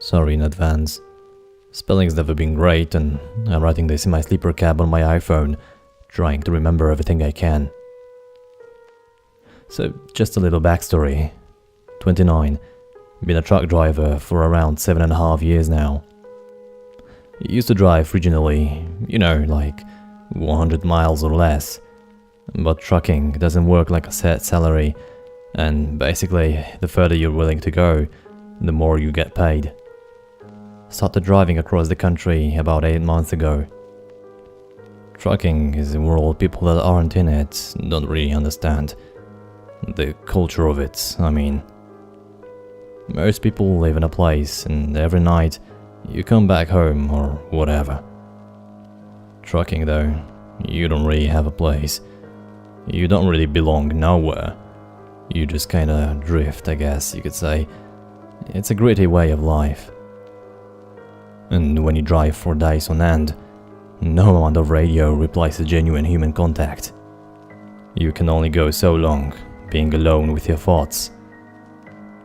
Sorry in advance. Spelling's never been great, and I'm writing this in my sleeper cab on my iPhone, trying to remember everything I can. So, just a little backstory. 29. Been a truck driver for around 7.5 years now. Used to drive regionally, like 100 miles or less. But trucking doesn't work like a set salary, and basically, the further you're willing to go, the more you get paid. Started driving across the country about 8 months ago. Trucking is a world people that aren't in it don't really understand. The culture of it, I mean. Most people live in a place, and every night you come back home or whatever. Trucking though, you don't really have a place. You don't really belong nowhere. You just kinda drift, I guess you could say. It's a gritty way of life. And when you drive for days on end, no amount of radio replaces genuine human contact. You can only go so long, being alone with your thoughts.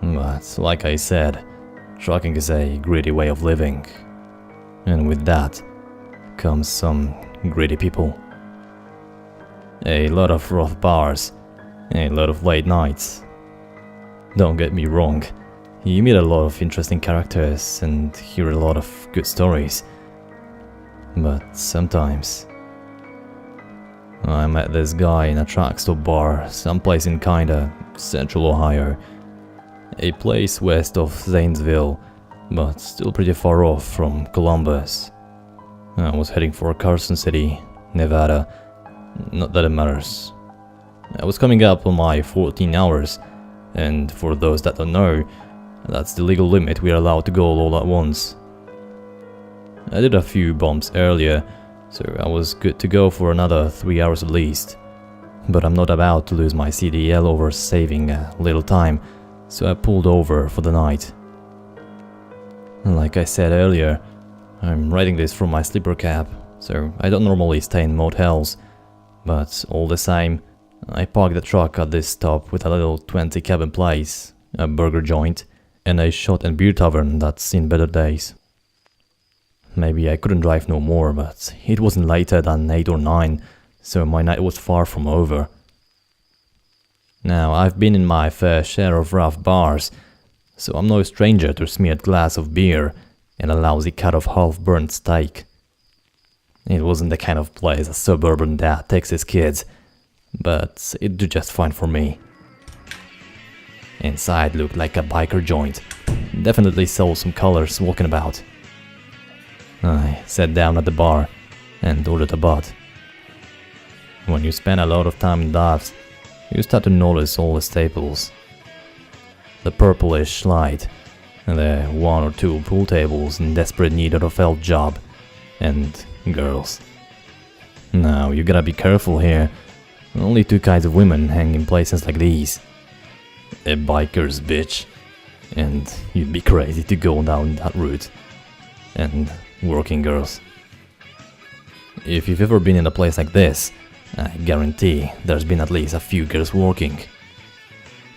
But, like I said, trucking is a gritty way of living. And with that, comes some gritty people. A lot of rough bars, a lot of late nights. Don't get me wrong, you meet a lot of interesting characters and hear a lot of good stories. But sometimes... I met this guy in a truck stop bar someplace in kinda central Ohio. A place west of Zanesville, but still pretty far off from Columbus. I was heading for Carson City, Nevada. Not that it matters. I was coming up on my 14 hours, and for those that don't know, that's the legal limit we are allowed to go all at once. I did a few bumps earlier, so I was good to go for another 3 hours at least. But I'm not about to lose my CDL over saving a little time, so I pulled over for the night. Like I said earlier, I'm writing this from my sleeper cab, so I don't normally stay in motels, but all the same, I parked the truck at this stop with a little 20 cabin place, a burger joint, and a shot and beer tavern that's seen better days. Maybe I couldn't drive no more, but it wasn't later than 8 or 9, so my night was far from over. Now, I've been in my fair share of rough bars, so I'm no stranger to a smeared glass of beer and a lousy cut of half-burnt steak. It wasn't the kind of place a suburban dad takes his kids, but it did just fine for me. Inside looked like a biker joint, definitely saw some colors walking about. I sat down at the bar and ordered a bud. When you spend a lot of time in dives, you start to notice all the staples. The purplish light, the 1 or 2 pool tables in desperate need of a felt job, and girls. Now, you gotta be careful here. Only 2 kinds of women hang in places like these. A biker's bitch, and you'd be crazy to go down that route. And working girls. If you've ever been in a place like this, I guarantee there's been at least a few girls working.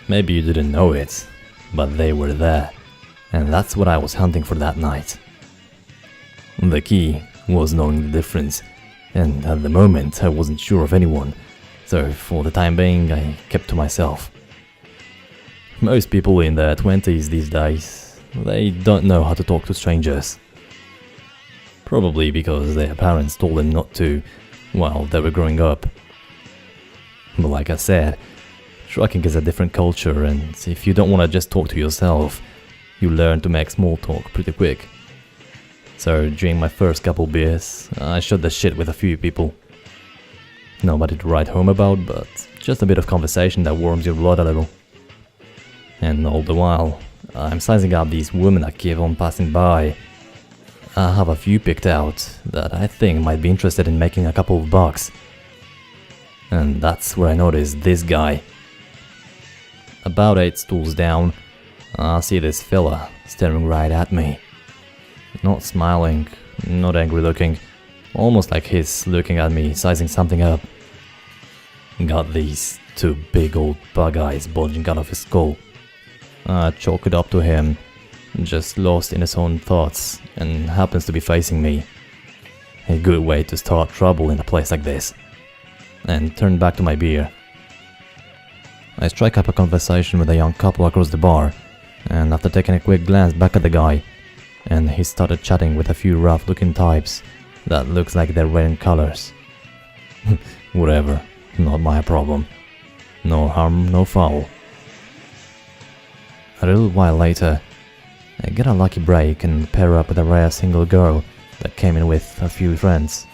Maybe you didn't know it, but they were there, and that's what I was hunting for that night. The key was knowing the difference, and at the moment I wasn't sure of anyone, so for the time being I kept to myself. Most people in their 20s these days, they don't know how to talk to strangers. Probably because their parents told them not to while they were growing up. But like I said, trucking is a different culture, and if you don't want to just talk to yourself, you learn to make small talk pretty quick. So during my first couple beers, I shot the shit with a few people. Nobody to write home about, but just a bit of conversation that warms your blood a little. And all the while, I'm sizing up these women that keep on passing by. I have a few picked out that I think might be interested in making a couple of bucks. And that's where I noticed this guy. About 8 stools down, I see this fella staring right at me. Not smiling, not angry looking, almost like he's looking at me sizing something up. Got these 2 big old bug eyes bulging out of his skull. I chalk it up to him, just lost in his own thoughts, and happens to be facing me. A good way to start trouble in a place like this. And turn back to my beer. I strike up a conversation with a young couple across the bar, and after taking a quick glance back at the guy, and he started chatting with a few rough-looking types that looks like they're wearing colors. Whatever, not my problem. No harm, no foul. A little while later, I get a lucky break and pair up with a rare single girl that came in with a few friends.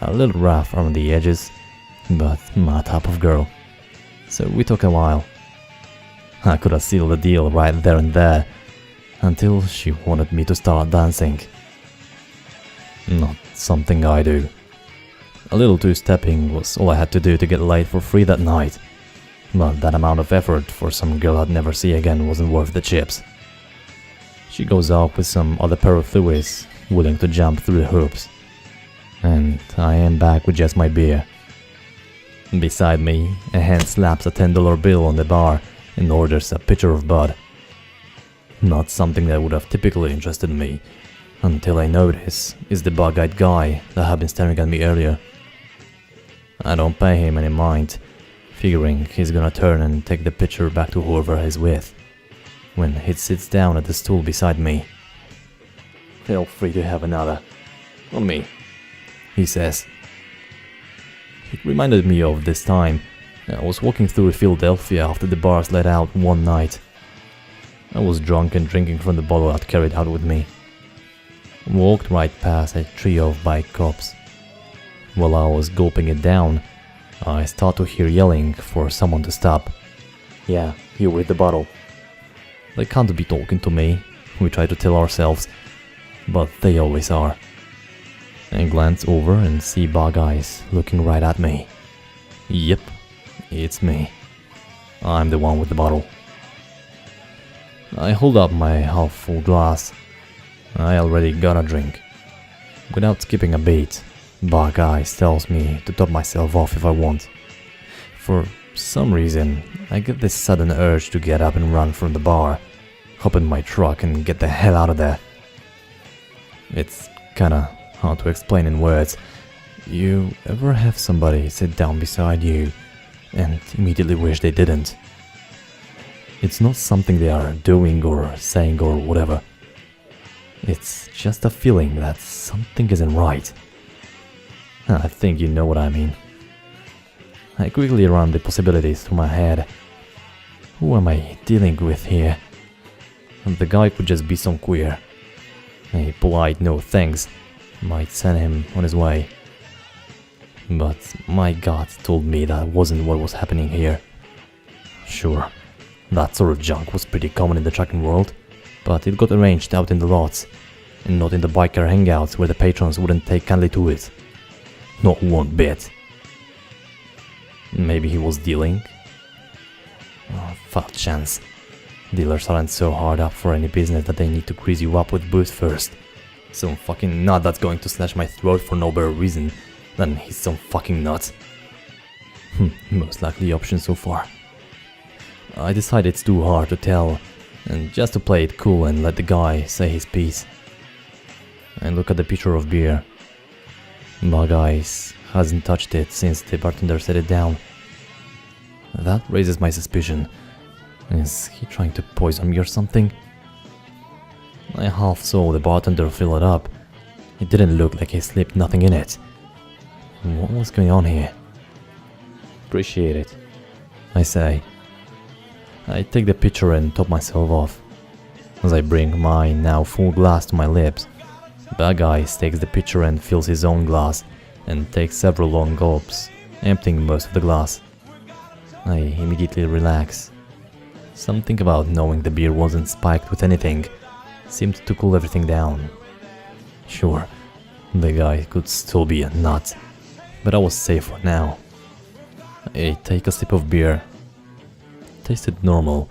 A little rough around the edges, but my type of girl. So we took a while. I could have sealed the deal right there and there, until she wanted me to start dancing. Not something I do. A little two-stepping was all I had to do to get laid for free that night, but that amount of effort for some girl I'd never see again wasn't worth the chips. She goes off with some other pair of Louis, willing to jump through the hoops, and I am back with just my beer. Beside me, a hand slaps a $10 bill on the bar and orders a pitcher of Bud. Not something that would have typically interested me, until I notice is the bug-eyed guy that had been staring at me earlier. I don't pay him any mind, figuring he's gonna turn and take the pitcher back to whoever he's with, when he sits down at the stool beside me. "Feel free to have another. On me," he says. It reminded me of this time I was walking through Philadelphia after the bars let out one night. I was drunk and drinking from the bottle I'd carried out with me. Walked right past a trio of bike cops. While I was gulping it down, I start to hear yelling for someone to stop. "Yeah, you with the bottle." They can't be talking to me, we try to tell ourselves, but they always are. I glance over and see bug eyes looking right at me. Yep, it's me. I'm the one with the bottle. I hold up my half-full glass. I already got a drink. Without skipping a beat, bug eyes tells me to top myself off if I want. For some reason, I get this sudden urge to get up and run from the bar, hop in my truck and get the hell out of there. It's kinda hard to explain in words. You ever have somebody sit down beside you and immediately wish they didn't? It's not something they are doing or saying or whatever. It's just a feeling that something isn't right. I think you know what I mean. I quickly run the possibilities through my head. Who am I dealing with here? The guy could just be some queer. A polite no thanks might send him on his way. But my gut told me that wasn't what was happening here. Sure, that sort of junk was pretty common in the trucking world, but it got arranged out in the lots, and not in the biker hangouts where the patrons wouldn't take kindly to it. Not one bit. Maybe he was dealing? Oh, fat chance. Dealers aren't so hard up for any business that they need to grease you up with booze first. Some fucking nut that's going to slash my throat for no better reason than he's some fucking nut. Most likely option so far. I decide it's too hard to tell, and just to play it cool and let the guy say his piece. I look at the pitcher of beer. Bug Eyes hasn't touched it since the bartender set it down. That raises my suspicion. Is he trying to poison me or something? I half saw the bartender fill it up. It didn't look like he slipped nothing in it. What was going on here? Appreciate it, I say. I take the pitcher and top myself off. As I bring my now full glass to my lips, Bug Eyes takes the pitcher and fills his own glass and takes several long gulps, emptying most of the glass. I immediately relax. Something about knowing the beer wasn't spiked with anything seemed to cool everything down. Sure, the guy could still be a nut, but I was safe for now. I take a sip of beer. Tasted normal.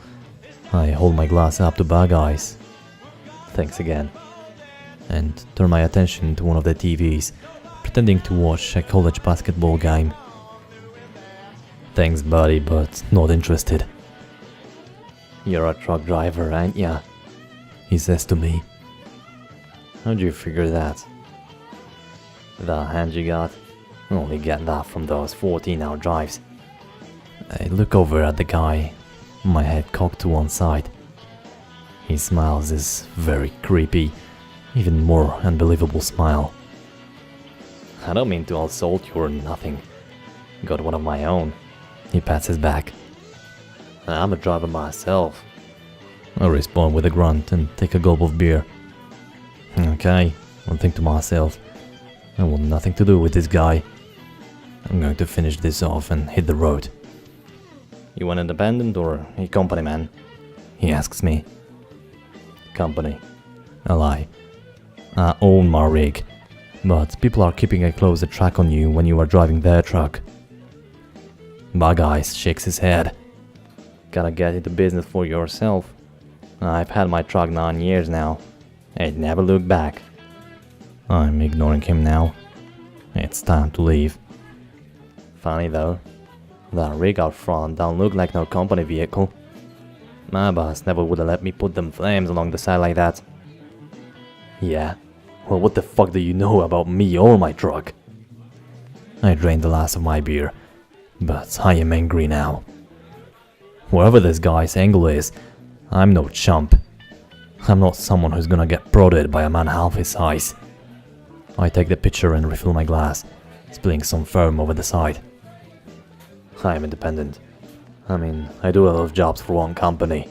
I hold my glass up to Bug Eyes. Thanks again. And turn my attention to one of the TVs, pretending to watch a college basketball game. Thanks buddy, but not interested. You're a truck driver, ain't ya? He says to me. How'd you figure that? The hand you got? Only get that from those 14-hour drives. I look over at the guy, my head cocked to one side. He smiles this very creepy, even more unbelievable smile. I don't mean to assault you or nothing. Got one of my own. He pats his back. I'm a driver myself. I respond with a grunt and take a gulp of beer. Okay, I think to myself, I want nothing to do with this guy. I'm going to finish this off and hit the road. You an independent or a company man? He asks me. Company. I lie. I own my rig, but people are keeping a closer track on you when you are driving their truck. Bug Eyes shakes his head. Gotta get into business for yourself. I've had my truck 9 years now. I'd never look back. I'm ignoring him now. It's time to leave. Funny though, that rig out front don't look like no company vehicle. My boss never would have let me put them flames along the side like that. Yeah, well what the fuck do you know about me or my truck? I drained the last of my beer, but I am angry now. Wherever this guy's angle is, I'm no chump. I'm not someone who's gonna get prodded by a man half his size. I take the pitcher and refill my glass, spilling some foam over the side. I'm independent. I mean, I do a lot of jobs for one company.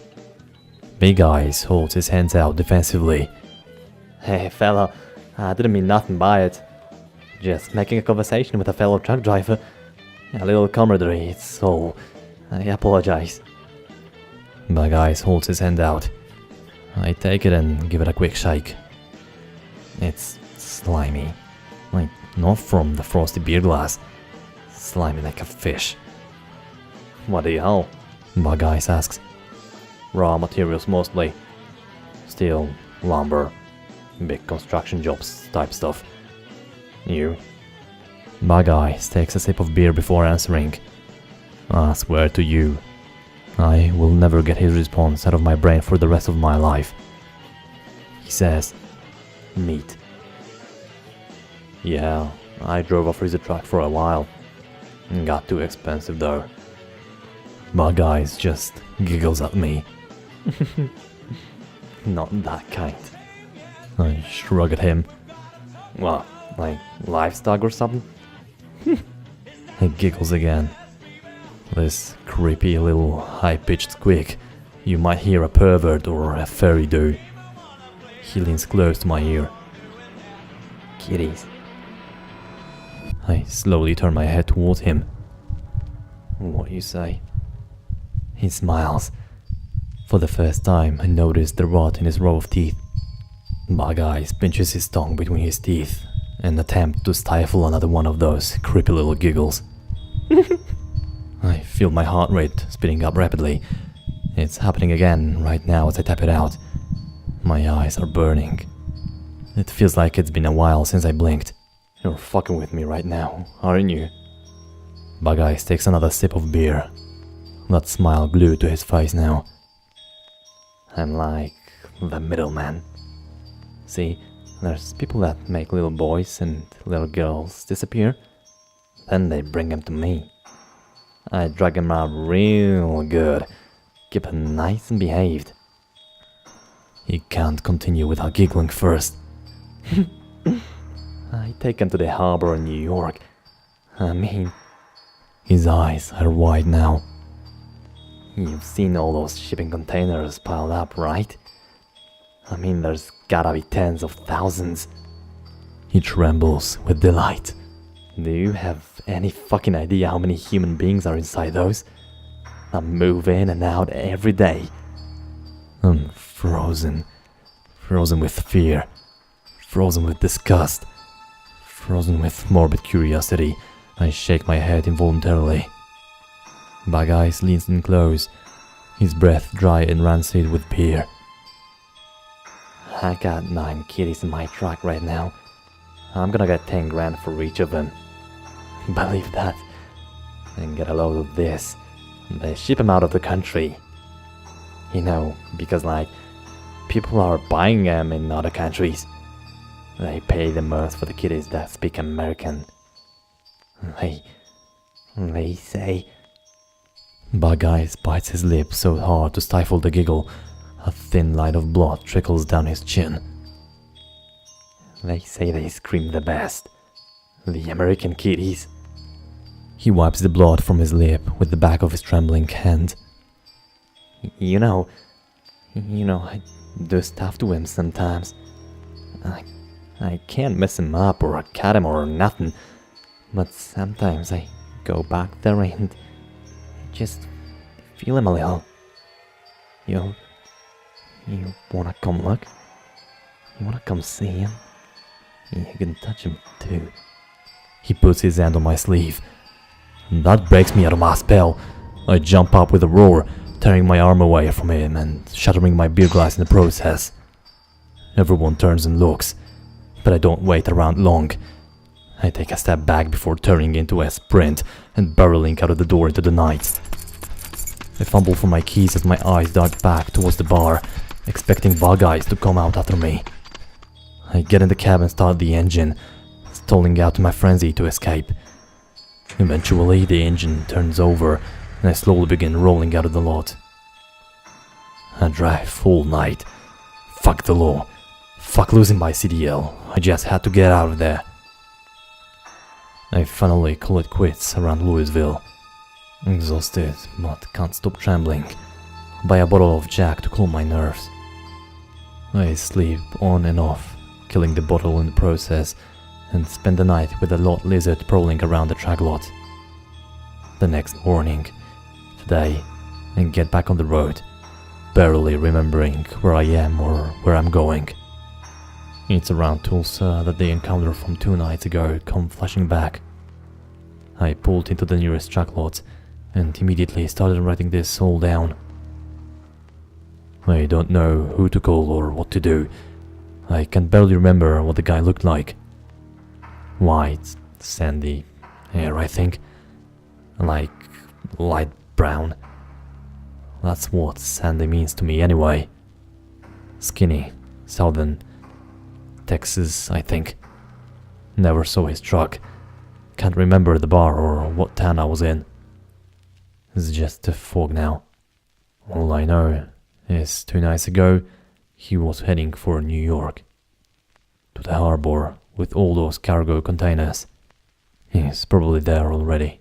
Big Eyes holds his hands out defensively. Hey fella, I didn't mean nothing by it. Just making a conversation with a fellow truck driver. A little camaraderie, it's all. I apologize. Big Eyes holds his hand out. I take it and give it a quick shake. It's slimy. Like, not from the frosty beer glass. Slimy like a fish. What the hell? Bug Eyes asks. Raw materials mostly. Steel, lumber, big construction jobs type stuff. You? Bug Eyes takes a sip of beer before answering. I swear to you, I will never get his response out of my brain for the rest of my life. He says, meat. Yeah, I drove a freezer truck for a while. Got too expensive though. Bug Eyes just giggles at me. Not that kind. I shrug at him. What, like livestock or something? He giggles again. This creepy little high-pitched squeak you might hear a pervert or a fairy do. He leans close to my ear. Kitties. I slowly turn my head towards him. What you say? He smiles. For the first time, I notice the rot in his row of teeth. Bug Eyes pinches his tongue between his teeth and attempts to stifle another one of those creepy little giggles. I feel my heart rate speeding up rapidly. It's happening again right now as I tap it out. My eyes are burning. It feels like it's been a while since I blinked. You're fucking with me right now, aren't you? Bug Eyes takes another sip of beer. That smile glued to his face now. I'm like the middleman. See, there's people that make little boys and little girls disappear. Then they bring them to me. I drag him out real good, keep him nice and behaved. He can't continue without giggling first. I take him to the harbor in New York. I mean, his eyes are wide now. You've seen all those shipping containers piled up, right? I mean, there's gotta be tens of thousands. He trembles with delight. Do you have any fucking idea how many human beings are inside those? I move in and out every day. I'm frozen. Frozen with fear. Frozen with disgust. Frozen with morbid curiosity. I shake my head involuntarily. Bug Eyes leans in close, his breath dry and rancid with beer. I got 9 kitties in my truck right now. I'm gonna get 10 grand for each of them. Believe that. And get a load of this. They ship them out of the country. Because people are buying them in other countries. They pay the most for the kiddies that speak American. They say... Bekek bites his lip so hard to stifle the giggle. A thin line of blood trickles down his chin. They say they scream the best. The American kiddies. He wipes the blood from his lip with the back of his trembling hand. I do stuff to him sometimes. I can't mess him up or cut him or nothing. But sometimes I go back there and just feel him a little. You wanna come look? You wanna come see him? You can touch him too. He puts his hand on my sleeve. That breaks me out of my spell. I jump up with a roar, tearing my arm away from him and shattering my beer glass in the process. Everyone turns and looks, but I don't wait around long. I take a step back before turning into a sprint and barreling out of the door into the night. I fumble for my keys as my eyes dart back towards the bar, expecting Bekek to come out after me. I get in the cab and start the engine, stalling out my frenzy to escape. Eventually, the engine turns over and I slowly begin rolling out of the lot. I drive all night. Fuck the law. Fuck losing my CDL. I just had to get out of there. I finally call it quits around Louisville. Exhausted, but can't stop trembling. Buy a bottle of Jack to calm my nerves. I sleep on and off, killing the bottle in the process, and spend the night with a lot lizard prowling around the track lot. The next morning, today, and get back on the road, barely remembering where I am or where I'm going. It's around Tulsa that the encounter from 2 nights ago come flashing back. I pulled into the nearest track lot and immediately started writing this all down. I don't know who to call or what to do. I can barely remember what the guy looked like. White, sandy hair, I think. Like light brown. That's what sandy means to me anyway. Skinny, southern, Texas, I think. Never saw his truck. Can't remember the bar or what town I was in. It's just a fog now. All I know is 2 nights ago he was heading for New York. To the harbor with all those cargo containers. He's probably there already.